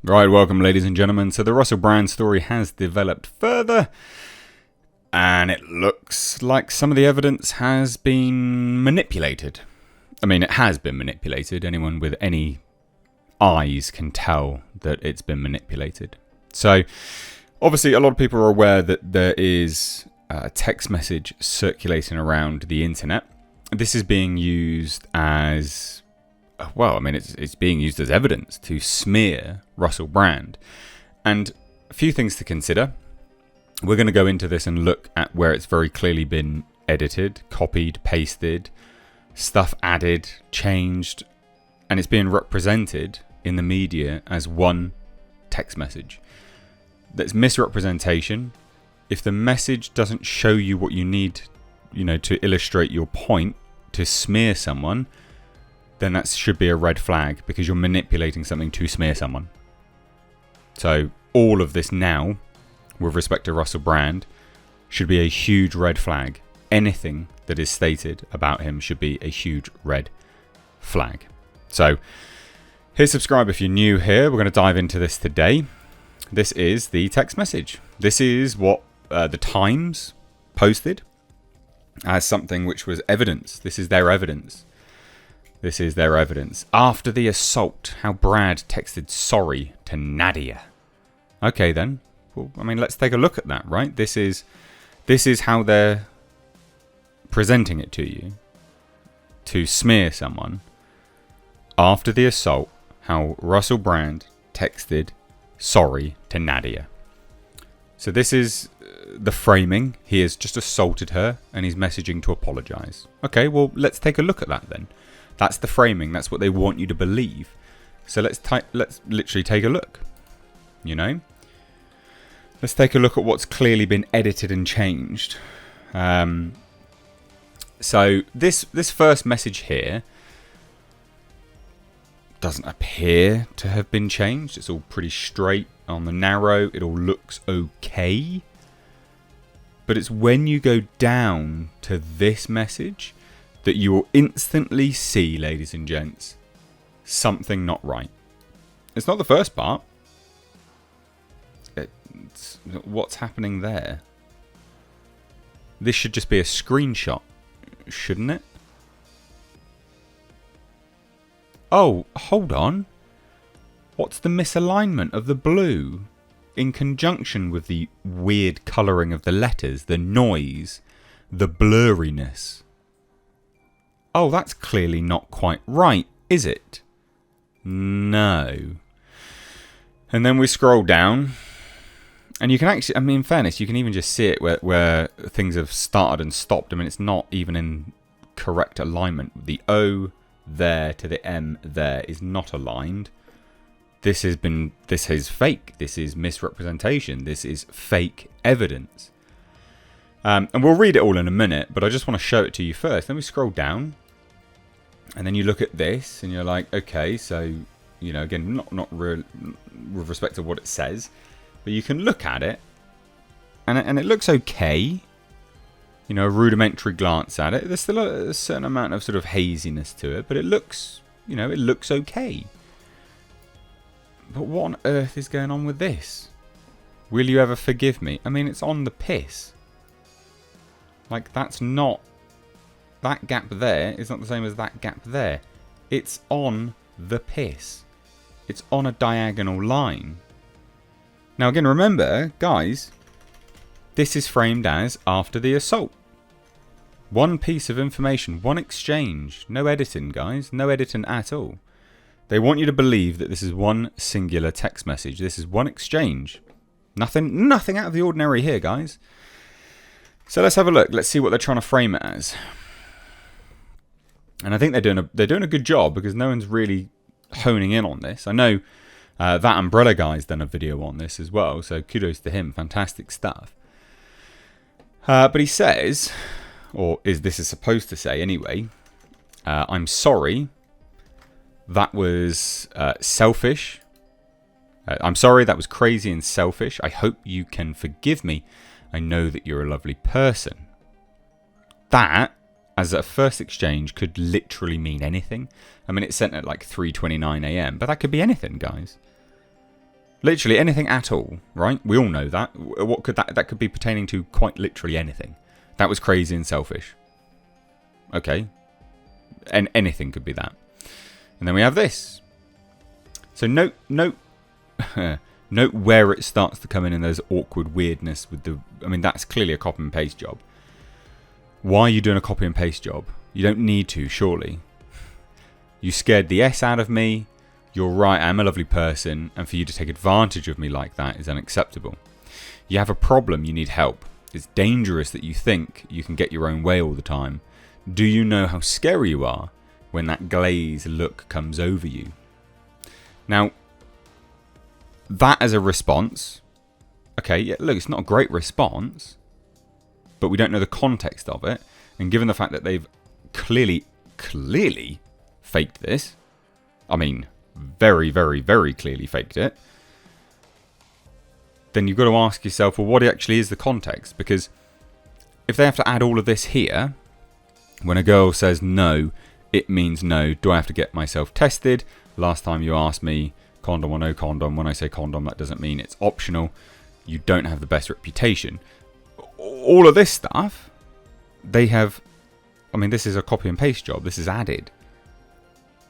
Right, welcome ladies and gentlemen. So the Russell Brand story has developed further, and it looks like some of the evidence has been manipulated. I mean, it has been manipulated. Anyone with any eyes can tell that it's been manipulated. So, obviously, a lot of people are aware that there is a text message circulating around the internet. This is being used as it's being used as evidence to smear Russell Brand. And a few things to consider. We're going to go into this and look at where it's very clearly been edited, copied, pasted, stuff added, changed, and it's being represented in the media as one text message. That's misrepresentation. If the message doesn't show you what you need, to illustrate your point, to smear someone, then that should be a red flag because you're manipulating something to smear someone. So all of this now, with respect to Russell Brand, should be a huge red flag. Anything that is stated about him should be a huge red flag. So hit subscribe if you're new here. We're going to dive into this today. This is the text message. This is what the Times posted as something which was evidence. This is their evidence. This is their evidence. After the assault, how Brad texted sorry to Nadia. Okay then. Well, let's take a look at that, right? This is how they're presenting it to you. To smear someone. After the assault, how Russell Brand texted sorry to Nadia. So this is the framing. He has just assaulted her and he's messaging to apologise. Okay, well, let's take a look at that then. That's the framing. That's what they want you to believe. So let's literally take a look. Let's take a look at what's clearly been edited and changed. So this first message here doesn't appear to have been changed. It's all pretty straight on the narrow. It all looks okay. But it's when you go down to this message that you will instantly see, ladies and gents, something not right. It's not the first part. What's happening there? This should just be a screenshot, shouldn't it? Oh, hold on. What's the misalignment of the blue in conjunction with the weird colouring of the letters, the noise, the blurriness? Oh, that's clearly not quite right, is it? No. And then we scroll down. And you can actually, in fairness, you can even just see it where things have started and stopped. It's not even in correct alignment. The O there to the M there is not aligned. This is fake. This is misrepresentation. This is fake evidence. And we'll read it all in a minute, but I just want to show it to you first. Then we scroll down, and then you look at this, and you're like, okay, so, again, not real with respect to what it says, but you can look at it, and it looks okay. A rudimentary glance at it. There's still a certain amount of sort of haziness to it, but it looks, it looks okay. But what on earth is going on with this? Will you ever forgive me? It's on the piss. That's not... That gap there is not the same as that gap there. It's on the piss. It's on a diagonal line. Now again, remember, guys, this is framed as after the assault. One piece of information, one exchange. No editing, guys. No editing at all. They want you to believe that this is one singular text message. This is one exchange. Nothing out of the ordinary here, guys. So let's have a look. Let's see what they're trying to frame it as. And I think they're doing a good job because no one's really honing in on this. I know that Umbrella guy's done a video on this as well, so kudos to him. Fantastic stuff. But he says, or this is supposed to say anyway, I'm sorry. That was selfish. I'm sorry, that was crazy and selfish. I hope you can forgive me. I know that you're a lovely person. That, as a first exchange, could literally mean anything. It's sent at like 3:29 a.m., but that could be anything, guys. Literally anything at all, right? We all know that. What could that could be pertaining to? Quite literally anything. That was crazy and selfish. Okay. And anything could be that. And then we have this. So note note where it starts to come in and there's awkward weirdness with the... I mean, that's clearly a copy and paste job. Why are you doing a copy and paste job? You don't need to, surely. You scared the S out of me. You're right, I'm a lovely person, and for you to take advantage of me like that is unacceptable. You have a problem, you need help. It's dangerous that you think you can get your own way all the time. Do you know how scary you are when that glazed look comes over you? Now, that as a response, okay, yeah, look, it's not a great response, but we don't know the context of it, and given the fact that they've clearly faked this, I mean, very, very, very clearly faked it, then you've got to ask yourself, well, what actually is the context? Because if they have to add all of this here, when a girl says no, it means no. Do I have to get myself tested? Last time you asked me, condom or no condom. When I say condom, that doesn't mean it's optional. You don't have the best reputation. All of this stuff, they have... I mean, this is a copy and paste job. This is added.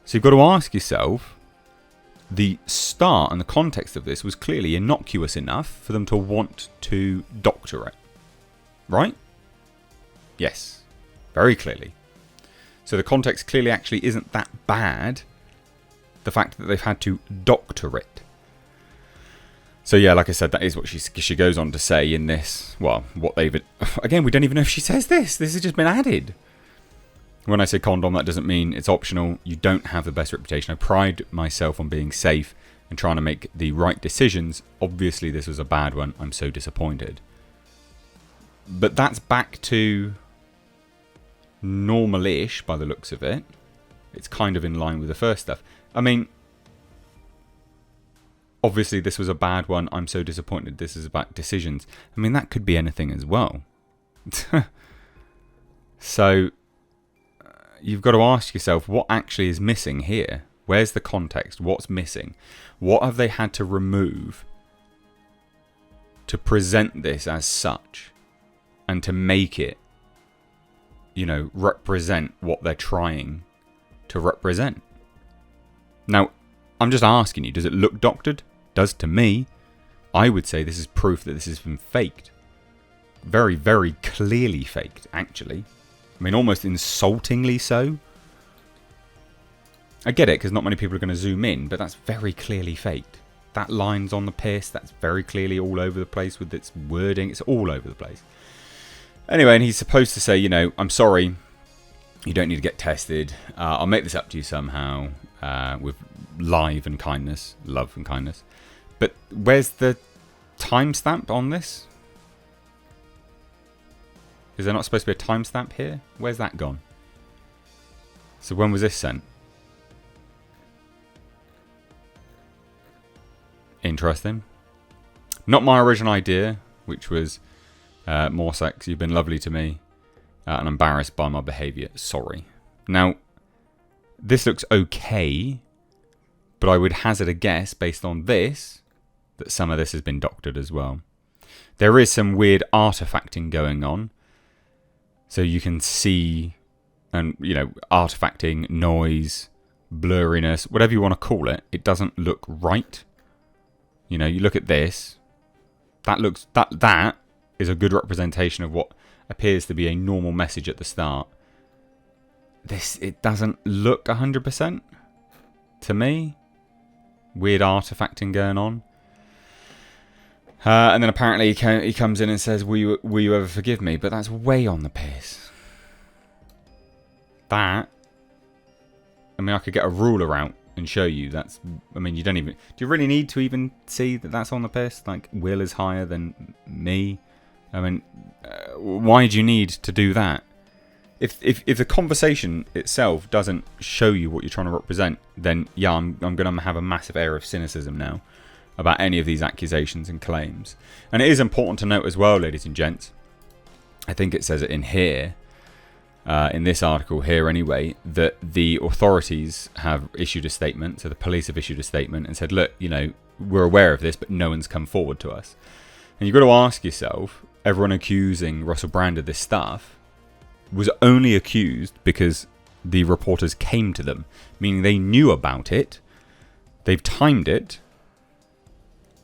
So you've got to ask yourself, the start and the context of this was clearly innocuous enough for them to want to doctor it. Right? Yes. Very clearly. So the context clearly actually isn't that bad. The fact that they've had to doctor it. So yeah, like I said, that is what she goes on to say in this. Well, what they've... Again, we don't even know if she says this. This has just been added. When I say condom, that doesn't mean it's optional. You don't have the best reputation. I pride myself on being safe and trying to make the right decisions. Obviously, this was a bad one. I'm so disappointed. But that's back to normal-ish by the looks of it. It's kind of in line with the first stuff. I mean, obviously, this was a bad one. I'm so disappointed. This is about decisions. I mean, that could be anything as well. So... you've got to ask yourself, what actually is missing here? Where's the context? What's missing? What have they had to remove to present this as such and to make it, you know, represent what they're trying to represent? Now, I'm just asking you, does it look doctored? Does to me. I would say this is proof that this has been faked. Very, very clearly faked, actually. I mean, almost insultingly so. I get it, because not many people are going to zoom in, but that's very clearly faked. That line's on the piss, that's very clearly all over the place with its wording. It's all over the place. Anyway, and he's supposed to say, you know, I'm sorry, you don't need to get tested. I'll make this up to you somehow with love and kindness. But where's the timestamp on this? Is there not supposed to be a timestamp here? Where's that gone? So when was this sent? Interesting. Not my original idea, which was more sex. You've been lovely to me. And embarrassed by my behaviour. Sorry. Now, this looks okay. But I would hazard a guess based on this that some of this has been doctored as well. There is some weird artifacting going on. So you can see, and you know, artifacting, noise, blurriness, whatever you want to call it. It doesn't look right. You know, you look at this. That looks that is a good representation of what appears to be a normal message at the start. It doesn't look 100% to me. Weird artifacting going on. And then apparently he comes in and says, will you ever forgive me? But that's way on the piss. That, I mean, I could get a ruler out and show you. That's, I mean, you don't even, do you really need to even see that that's on the piss? Like, Will is higher than me. I mean, why do you need to do that? If the conversation itself doesn't show you what you're trying to represent, then yeah, I'm going to have a massive air of cynicism now about any of these accusations and claims. And it is important to note as well, ladies and gents, I think it says it in here, in this article here anyway, that the authorities have issued a statement, so the police have issued a statement and said, look, you know, we're aware of this, but no one's come forward to us. And you've got to ask yourself, everyone accusing Russell Brand of this stuff was only accused because the reporters came to them, meaning they knew about it, they've timed it,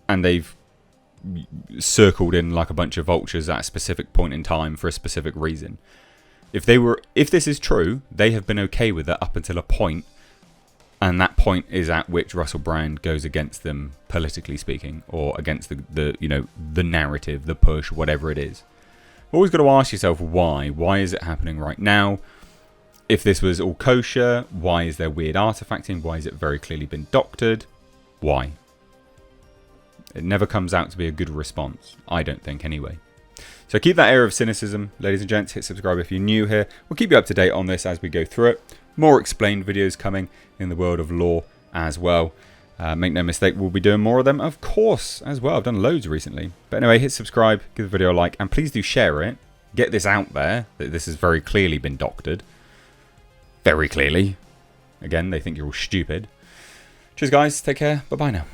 and they've circled in like a bunch of vultures at a specific point in time for a specific reason. If this is true, they have been okay with it up until a point, and that point is at which Russell Brand goes against them, politically speaking, or against the narrative, the push, whatever it is. You've always got to ask yourself why. Why is it happening right now? If this was all kosher, why is there weird artifacting? Why has it very clearly been doctored? Why? It never comes out to be a good response. I don't think, anyway. So keep that air of cynicism, ladies and gents. Hit subscribe if you're new here. We'll keep you up to date on this as we go through it. More explained videos coming in the world of law as well. Make no mistake, we'll be doing more of them, of course, as well. I've done loads recently. But anyway, hit subscribe, give the video a like, and please do share it. Get this out there, that this has very clearly been doctored. Very clearly. Again, they think you're all stupid. Cheers, guys. Take care. Bye-bye now.